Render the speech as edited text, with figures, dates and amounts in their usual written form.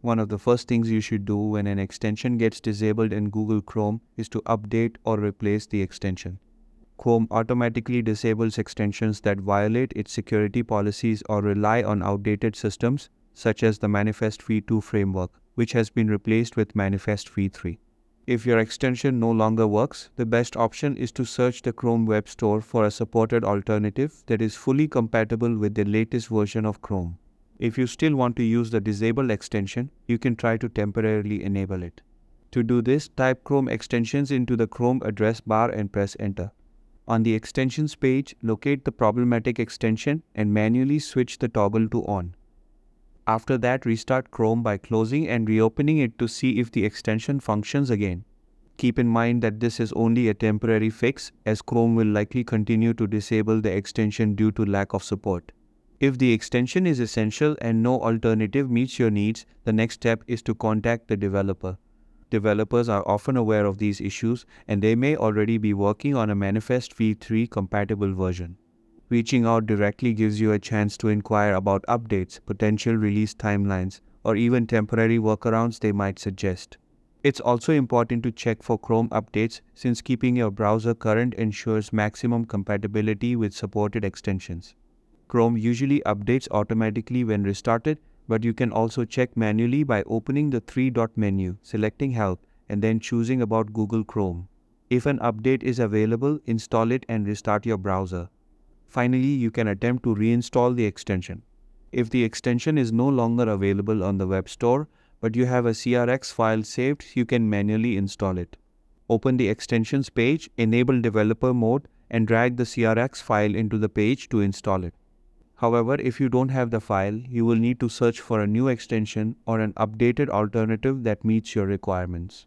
One of the first things you should do when an extension gets disabled in Google Chrome is to update or replace the extension. Chrome automatically disables extensions that violate its security policies or rely on outdated systems, such as the Manifest v2 framework, which has been replaced with Manifest v3. If your extension no longer works, the best option is to search the Chrome Web Store for a supported alternative that is fully compatible with the latest version of Chrome. If you still want to use the disabled extension, you can try to temporarily enable it. To do this, type Chrome extensions into the Chrome address bar and press enter. On the extensions page, locate the problematic extension and manually switch the toggle to on. After that, restart Chrome by closing and reopening it to see if the extension functions again. Keep in mind that this is only a temporary fix, as Chrome will likely continue to disable the extension due to lack of support. If the extension is essential and no alternative meets your needs, the next step is to contact the developer. Developers are often aware of these issues, and they may already be working on a Manifest v3 compatible version. Reaching out directly gives you a chance to inquire about updates, potential release timelines, or even temporary workarounds they might suggest. It's also important to check for Chrome updates, since keeping your browser current ensures maximum compatibility with supported extensions. Chrome usually updates automatically when restarted, but you can also check manually by opening the three-dot menu, selecting Help, and then choosing About Google Chrome. If an update is available, install it and restart your browser. Finally, you can attempt to reinstall the extension. If the extension is no longer available on the web store, but you have a CRX file saved, you can manually install it. Open the extensions page, enable developer mode, and drag the CRX file into the page to install it. However, if you don't have the file, you will need to search for a new extension or an updated alternative that meets your requirements.